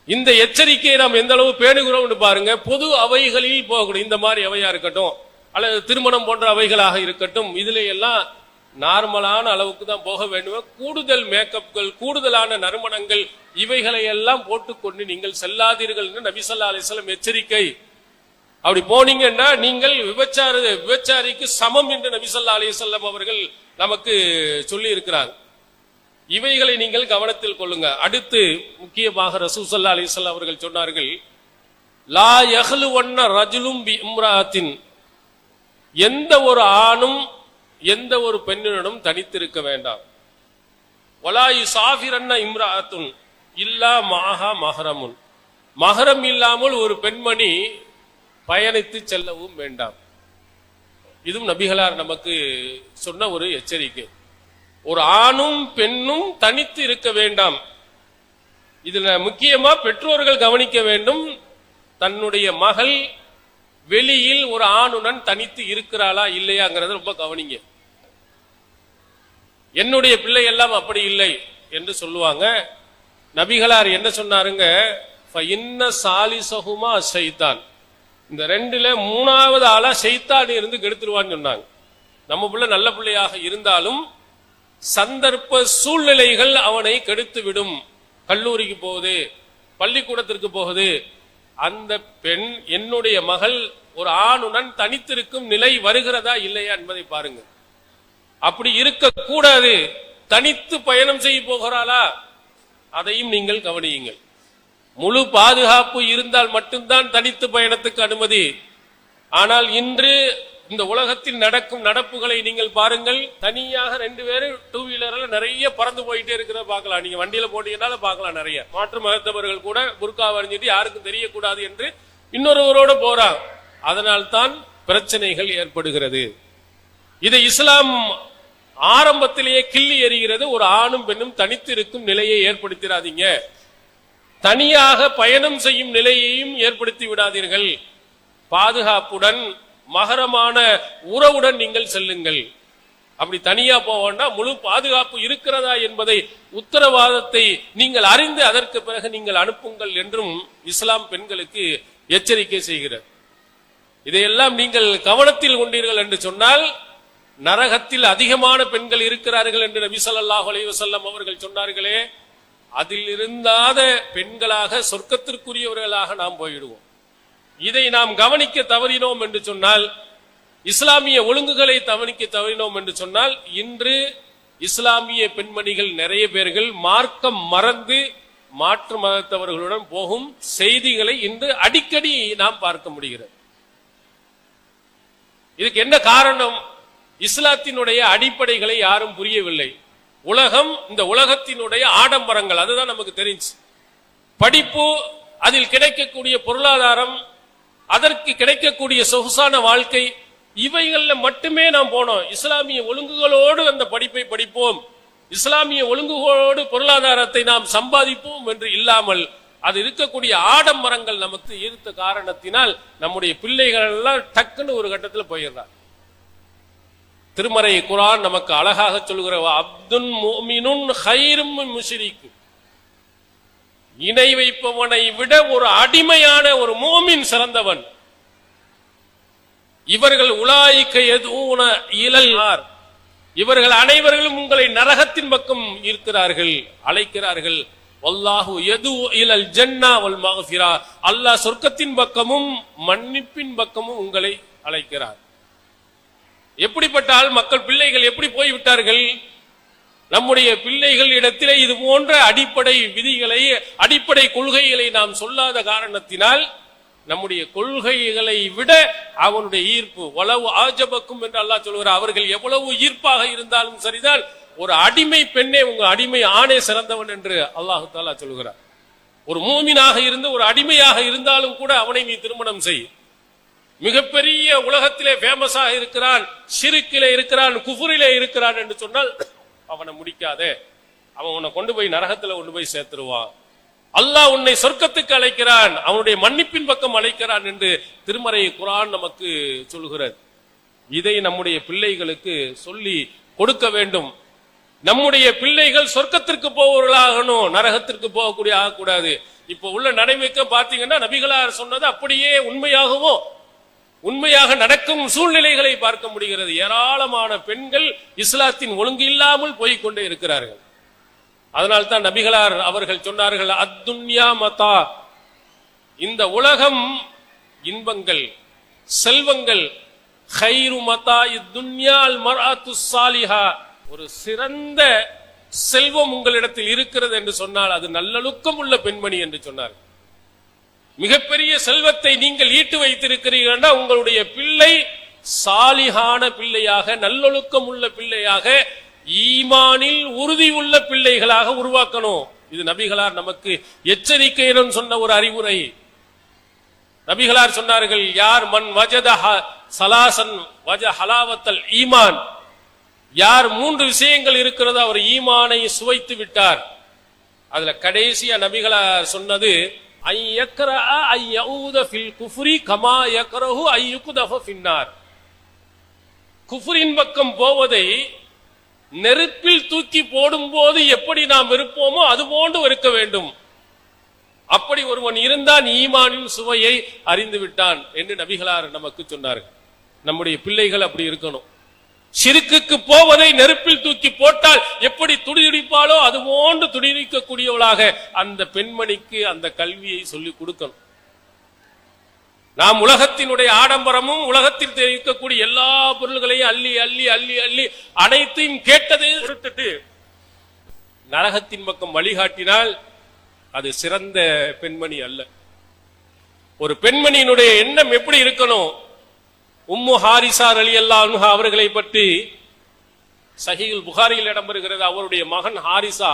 இந்த எச்சரிக்கையை நாம் எந்த அளவு பேணுகிறோம் பாருங்க. பொது அவைகளில் போகக்கூடும். இந்த மாதிரி அவையா இருக்கட்டும் அல்லது திருமணம் போன்ற அவைகளாக இருக்கட்டும், இதுல எல்லாம் நார்மலான அளவுக்கு தான் போக வேண்டும். கூடுதல் மேக்கப்கள், கூடுதலான நறுமணங்கள், இவைகளை எல்லாம் போட்டுக்கொண்டு நீங்கள் செல்லாதீர்கள் என்று நபி ஸல்லல்லாஹு அலைஹி வஸல்லம் எச்சரிக்கை. அப்படி போனீங்கன்னா நீங்கள் விபச்சாரிக்கு சமம் என்று நபி ஸல்லல்லாஹு அலைஹி வஸல்லம் அவர்கள் நமக்கு சொல்லி இருக்கிறார். இவைகளை நீங்கள் கவனத்தில் கொள்ளுங்க. அடுத்து முக்கியமாக ரசூல் ஸல்லல்லாஹு அலைஹி வஸல்லம் அவர்கள் சொன்னார்கள், லா யஹ்லுவன்ன ரஜுலும் பி இம்ராத்தின், எந்த ஒரு ஆணும் எந்த ஒரு பெண்ணினும் தனித்திருக்க வேண்டாம். வலா யுசாஃபிரன்ன இம்ராத்துன் இல்லா மாஹா மஹரமுன், மஹரம் இல்லாமல் ஒரு பெண்மணி பயணித்து செல்லவும் வேண்டாம். இதுவும் நபிகளார் நமக்கு சொன்ன ஒரு எச்சரிக்கை. ஒரு ஆணும் பெண்ணும் தனித்து இருக்க வேண்டாம். இதுல முக்கியமா பெற்றோர்கள் கவனிக்க வேண்டும். தன்னுடைய மகள் வெளியில் ஒரு ஆணுடன் தனித்து இருக்கிறாளா இல்லையாங்கிறத ரொம்ப கவனிங்க. என்னுடைய பிள்ளை எல்லாம் அப்படி இல்லை என்று சொல்லுவாங்க. நபிகளார் என்ன சொன்னாருங்க? சாலிசஹுமா ஷைத்தான், இந்த ரெண்டுல மூணாவது ஆளா ஷைத்தான் இருந்து கெடுத்துருவான்னு சொன்னாங்க. நம்ம பிள்ளை நல்ல பிள்ளையாக இருந்தாலும் சந்தர்ப்ப சூழ்நிலைகள் அவனை கெடுத்து விடும். கல்லூரிக்கு போகுது, பள்ளிக்கூடத்திற்கு போகுது, அந்த பெண் என்னுடைய மகள் ஒரு ஆணுடன் தனித்திருக்கும் நிலை வருகிறதா இல்லையா என்பதை பாருங்க. அப்படி இருக்க கூடாது, தனித்து பயணம் செய்ய போகிறாளா, அதையும் நீங்கள் கவனியுங்கள். முழு பாதுகாப்பு இருந்தால் மட்டும்தான் தனித்து பயணத்துக்கு அனுமதி. ஆனால் இன்று இந்த உலகத்தில் நடக்கும் நடப்புகளை நீங்கள் பாருங்கள். தனியாக 2 பேரும் 2 வீலர்ல நிறைய பறந்து போயிட்டே இருக்கிறத பார்க்கலாம். நீங்க வண்டியில போட்டீங்கன்னால பார்க்கலாம். நிறைய மாற்று மதத்தவர்கள் கூட புர்கா அணிஞ்சிட்டு யாருக்கும் தெரியக்கூடாது என்று இன்னொருவரோட போறாங்க. அதனால் தான் பிரச்சனைகள் ஏற்படுகிறது. இதை இஸ்லாம் ஆரம்பத்திலேயே கிள்ளி எறிகிறது. ஒரு ஆணும் பெண்ணும் தனித்து இருக்கும் நிலையை ஏற்படுத்திடாதீங்க, தனியாக பயணம் செய்யும் நிலையையும் ஏற்படுத்தி விடாதீர்கள். பாதுகாப்புடன் மகரமான உறவுடன் நீங்கள் செல்லுங்கள். அப்படி தனியா போவோம்னா முழு பாதுகாப்பு இருக்கிறதா என்பதை உத்தரவாதத்தை நீங்கள் அறிந்து அதற்கு பிறகு நீங்கள் அனுப்புங்கள் என்றும் இஸ்லாம் பெண்களுக்கு எச்சரிக்கை செய்கிறது. இதையெல்லாம் நீங்கள் கவனத்தில் கொண்டீர்கள் என்று சொன்னால் நரகத்தில் அதிகமான பெண்கள் இருக்கிறார்கள் என்று நபி ஸல்லல்லாஹு அலைஹி வஸல்லம் அவர்கள் சொன்னார்களே, அதில் இருந்தாத பெண்களாக சொர்க்கத்திற்குரியவர்களாக நாம் போயிடுவோம். இதை நாம் கவனிக்க தவறினோம் என்று சொன்னால், இஸ்லாமிய ஒழுங்குகளை கவனிக்க தவறினோம் என்று சொன்னால், இன்று இஸ்லாமிய பெண்மணிகள் நிறைய பேர்கள் மார்க்கம் மறந்து மாற்று மதத்தவர்களுடன் போகும் செய்திகளை இன்று அடிக்கடி நாம் பார்க்க முடிகிறது. இதுக்கு என்ன காரணம்? இஸ்லாத்தினுடைய அடிப்படைகளை யாரும் புரியவில்லை. உலகம், இந்த உலகத்தினுடைய ஆடம்பரங்கள், அதுதான் நமக்கு தெரிஞ்சு. படிப்பு, அதில் கிடைக்கக்கூடிய பொருளாதாரம், அதற்கு கிடைக்கக்கூடிய சொகுசான வாழ்க்கை, இவைகள்ல மட்டுமே நாம் போனோம். இஸ்லாமிய ஒழுங்குகளோடு அந்த படிப்பை படிப்போம், இஸ்லாமிய ஒழுங்குகளோடு பொருளாதாரத்தை நாம் சம்பாதிப்போம் என்று இல்லாமல் அது இருக்கக்கூடிய ஆடம்பரங்கள் நமக்கு ஈர்த்த காரணத்தினால் நம்முடைய பிள்ளைகள் எல்லாம் டக்குன்னு ஒரு கட்டத்தில் போயிடுறாங்க. திருமறை குர்ஆன் நமக்கு அழகாக சொல்கிற அப்துன் முஃமினுன் கைரும் மின் முஷ்ரிக், இணை வைப்பவனை விட ஒரு அடிமையான ஒரு முஃமின் சிறந்தவன். இவர்கள் உலாயிக யதுன இலல் நார், இவர்கள் அனைவர்களும் உங்களை நரகத்தின் பக்கம் ஈர்க்கிறார்கள், அழைக்கிறார்கள். வல்லாஹு யது இலல் ஜன்னா வல் மக்ஃபிரா, அல்லாஹ் சொர்க்கத்தின் பக்கமும் மன்னிப்பின் பக்கமும் உங்களை அழைக்கிறார். எப்படிப்பட்டால் மக்கள் பிள்ளைகள் எப்படி போய்விட்டார்கள்? நம்முடைய பிள்ளைகள் இடத்திலே இது போன்ற அடிப்படை விதிகளை, அடிப்படை கொள்கைகளை நாம் சொல்லாத காரணத்தினால் நம்முடைய கொள்கைகளை விட அவனுடைய ஈர்ப்பு வலவு ஆஜபக்கும் என்று அல்லாஹ் சொல்கிறார். அவர்கள் எவ்வளவு ஈர்ப்பாக இருந்தாலும் சரிதான், ஒரு அடிமை பெண்ணே உங்க அடிமை ஆணே சிறந்தவன் என்று அல்லாஹு தஆலா சொல்கிறார். ஒரு மூமினாக இருந்து ஒரு அடிமையாக இருந்தாலும் கூட அவனை நீ திருமணம் செய். மிகப்பெரிய உலகத்திலே ஃபேமஸாக இருக்கிறான், ஷிர்கிலே இருக்கிறான், குஃபுரிலே இருக்கிறான் என்று சொன்னால் அவனை முடிக்காதே, அவன் உன்னை கொண்டு போய் நரகத்துல கொண்டு போய் சேர்த்துருவான். அல்லாஹ் உன்னை சொர்க்கத்துக்கு அழைக்கிறான், அவனுடைய மன்னிப்பின் பக்கம் அழைக்கிறான் என்று திருமறை குர்ஆன் நமக்கு சொல்கிறது. இதை நம்முடைய பிள்ளைகளுக்கு சொல்லி கொடுக்க வேண்டும். நம்முடைய பிள்ளைகள் சொர்க்கத்திற்கு போவர்களாகணும், நரகத்திற்கு போகக்கூடிய ஆகக்கூடாது. இப்ப உள்ள நடைமுறைக்கு பாத்தீங்கன்னா நபிகளார் சொன்னது அப்படியே உண்மையாக நடக்கும் சூழ்நிலைகளை பார்க்க முடிகிறது. ஏராளமான பெண்கள் இஸ்லாத்தின் ஒழுங்கு இல்லாமல் போய்கொண்டே இருக்கிறார்கள். அதனால் தான் நபிகளார் அவர்கள் சொன்னார்கள், அத்துன்யா மதா, இந்த உலகம் இன்பங்கள் செல்வங்கள், கைரு மதா இத்துன்யா அல் மர்அத்து ஸாலிஹா, ஒரு சிறந்த செல்வம் உங்களிடத்தில் இருக்கிறது என்று சொன்னால் அது நல்லொழுக்கம் உள்ள பெண்மணி என்று சொன்னார். மிகப்பெரிய செல்வத்தை நீங்கள் ஈட்டு வைத்திருக்கிறீர்கள், உங்களுடைய பிள்ளை சாலிஹான பிள்ளையாக, நல்லொழுக்கம் உள்ள பிள்ளையாக, ஈமானில் உறுதி உள்ள பிள்ளைகளாக உருவாக்கணும். இது நபிகளார் நமக்கு எச்சரிக்கையுடன் சொன்ன ஒரு அறிவுரை. நபிகளார் சொன்னார்கள், யார் மன் வஜத சலாசன் வஜ ஹலாவத்தல் ஈமான், யார் 3 விஷயங்கள் இருக்கிறதோ அவர் ஈமானை சுவைத்து விட்டார். அதுல கடைசியா நபிகளார் சொன்னது, குஃப்ரின் பக்கம் போவதை நெருப்பில் தூக்கி போடும் போது எப்படி நாம் இருப்போமோ அது போன்று இருக்க வேண்டும். அப்படி ஒருவன் இருந்தான் ஈமானின் சுவையை அறிந்து விட்டான் என்று நபிகளார் நமக்கு சொன்னார்கள். நம்முடைய பிள்ளைகள் அப்படி இருக்கணும். ஷிர்க்குக்கு போவதை நெருப்பில் தூக்கி போட்டால் எப்படி துடிதுடிப்பாலோ அது போன்று துடிதுடிக்கக்கூடியவளாக அந்த பெண்மணிக்கு அந்த கல்வியை சொல்லிக் கொடுக்கணும். நாம் உலகத்தினுடைய ஆடம்பரமும் உலகத்தில் இருக்கக்கூடிய எல்லா பொருள்களையும் அள்ளி அள்ளி அள்ளி அள்ளி அனைத்தையும் கேட்டதை பொறுத்துட்டு நரகத்தின் பக்கம் வழிகாட்டினால் அது சிறந்த பெண்மணி அல்ல. ஒரு பெண்மணியினுடைய எண்ணம் எப்படி இருக்கணும்? உம்மு ஹாரிசா ரலியல்லாஹு அன்ஹா அவர்களை பற்றி சஹீஹுல் புகாரியில் இடம்பெறுகிறது. அவருடைய மகன் ஹாரிசா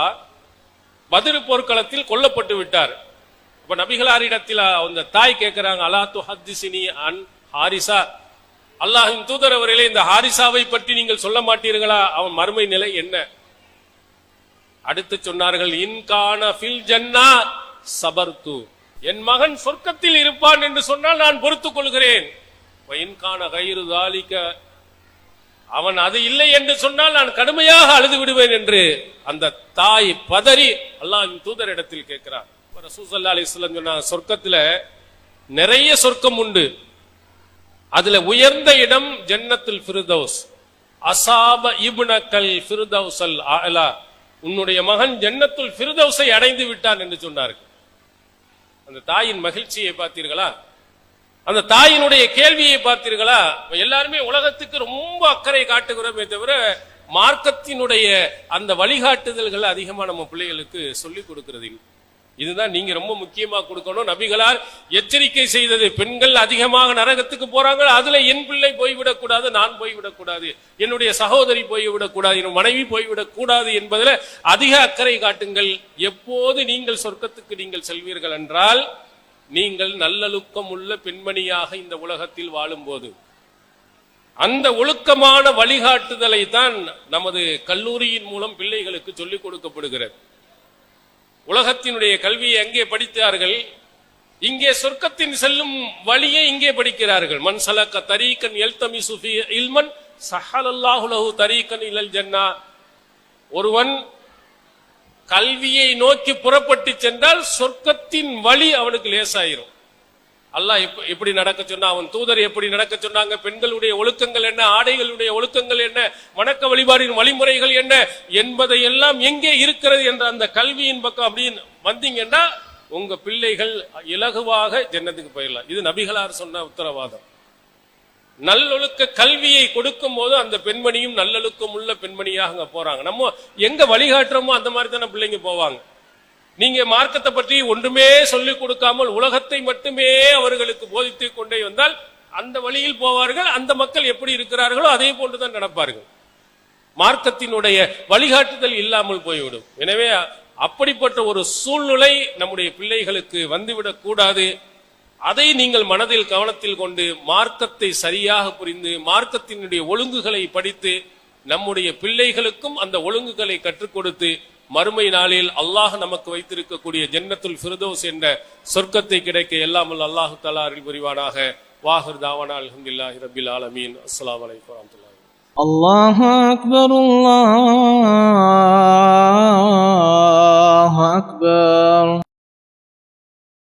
பத்ர் போர்க்களத்தில் கொல்லப்பட்டு விட்டார். அப்ப நபிகளாரிடத்தில் அந்த தாய் கேட்கிறாங்க, அலா துஹத்திஸினி அன் ஹாரிசா, அல்லாஹ்வின் தூதர் அவர்களே, இந்த ஹாரிசாவை பற்றி நீங்கள் சொல்ல மாட்டீர்களா? அவன் மறுமை நிலை என்ன? அடுத்து சொன்னார்கள், இன்கான ஃபில் ஜன்னா சபர்து, என் மகன் சொர்க்கத்தில் இருப்பான் என்று சொன்னால் நான் பொறுத்துக் கொள்கிறேன். இன்கான கைரு தாலிக, அவன் அது இல்லை என்று சொன்னால் நான் கடுமையாக அழுது விடுவேன் என்று அந்த தாய் பதறி அல்லாஹ்வின் தூதர் இடத்தில் கேட்கிறார். ரசூல் ஸல்லல்லாஹு அலைஹி வஸல்லம் சொன்னாங்க, சொர்க்கத்துல நிறைய சொர்க்கம் உண்டு, அதுல உயர்ந்த இடம் ஜன்னத்துல் ஃபிர்தௌஸ், அஸாப இப்னகல் ஃபிர்தௌஸல் அலா, உன்னுடைய மகன் ஜன்னத்துல் ஃபிர்தௌஸை அடைந்து விட்டான் என்று சொன்னார்கள். அந்த தாயின் மகிழ்ச்சியை பார்த்தீர்களா? அந்த தாயினுடைய கேள்வியை பார்த்தீர்களா? எல்லாருமே உலகத்துக்கு ரொம்ப அக்கறை காட்டுகிறோமே தவிர மார்க்கத்தினுடைய அந்த வழிகாட்டுதல்கள் அதிகமா நம்ம பிள்ளைகளுக்கு சொல்லிக் கொடுக்கிறது. இதுதான் நீங்க ரொம்ப முக்கியமா கொடுக்கணும். நபிகளார் எச்சரிக்கை செய்தது, பெண்கள் அதிகமாக நரகத்துக்கு போறாங்க, அதுல என் பிள்ளை போய்விடக் கூடாது, நான் போய்விடக் கூடாது, என்னுடைய சகோதரி போய்விடக் கூடாது, என் மனைவி போய்விடக் கூடாது என்பதில் அதிக அக்கறை காட்டுங்கள். எப்போது நீங்கள் சொர்க்கத்துக்கு நீங்கள் செல்வீர்கள் என்றால் நீங்கள் நல்லொழுக்கம் உள்ள பெண்மணியாக இந்த உலகத்தில் வாழும் போது. அந்த ஒழுக்கமான வழிகாட்டுதலை தான் நமது கல்லூரியின் மூலம் பிள்ளைகளுக்கு சொல்லிக் கொடுக்கப்படுகிறது. உலகத்தினுடைய கல்வியை எங்கே படித்தார்கள்? இங்கே சொர்க்கத்தின் செல்லும் வழியை இங்கே படிக்கிறார்கள். மன் சலக தரீகன் யல்தமிசு ஃபீ இல்மன் ஸஹலல்லாஹு லஹு தரீகன் இலல் ஜன்னா, ஒருவன் கல்வியை நோக்கி புறப்பட்டு சென்றால் சொர்க்கத்தின் வழி அவனுக்கு லேசாயிரும். அல்லாஹ் எப்படி நடக்க சொன்னா, அவன் தூதர் எப்படி நடக்க சொன்னாங்க, பெண்களுடைய ஒழுக்கங்கள் என்ன, ஆடைகளுடைய ஒழுக்கங்கள் என்ன, வணக்க வழிபாடின் வழிமுறைகள் என்ன என்பதை எல்லாம் எங்கே இருக்கிறது என்ற அந்த கல்வியின் பக்கம் அப்படின்னு வந்தீங்கன்னா உங்க பிள்ளைகள் இலகுவாக ஜன்னத்துக்கு போயிடலாம். இது நபிகளார் சொன்ன உத்தரவாதம். நல்லொழுக்க கல்வியை கொடுக்கும் போது அந்த பெண்மணியும் நல்லொழுக்கம் உள்ள பெண்மணியாக அங்க போறாங்க. நம்ம எங்க வழிகாட்டுறோமோ அந்த மாதிரி தானே பிள்ளைங்க போவாங்க. நீங்க மார்க்கத்தை பற்றி ஒன்றுமே சொல்லிக் கொடுக்காமல் உலகத்தை மட்டுமே அவர்களுக்கு போதித்து கொண்டே வந்தால் அந்த வழியில் போவார்கள். அந்த மக்கள் எப்படி இருக்கிறார்களோ அதே போன்றுதான் நடப்பார்கள். மார்க்கத்தினுடைய வழிகாட்டுதல் இல்லாமல் போய்விடும். எனவே அப்படிப்பட்ட ஒரு சூழ்நிலை நம்முடைய பிள்ளைகளுக்கு வந்துவிடக் கூடாது. அதை நீங்கள் மனதில் கவனத்தில் கொண்டு மார்க்கத்தை சரியாக புரிந்து மார்க்கத்தினுடைய ஒழுங்குகளை படித்து நம்முடைய பிள்ளைகளுக்கும் அந்த ஒழுங்குகளை கற்றுக் கொடுத்து மறுமை நாளில் அல்லாஹ் நமக்கு வைத்திருக்கக்கூடிய ஜன்னத்துல் ஃபிர்தௌஸ் என்ற சொர்க்கத்தை கிடைக்க எல்லாம் அல்லாஹு தஆலா அருள் புரிவானாக. வாஹிர் தாவானா அல்ஹம்துலில்லாஹி ரப்பில் ஆலமீன். அஸ்ஸலாமு அலைக்கும் வரஹ்மத்துல்லாஹி. அல்லாஹு அக்பர், அல்லாஹ்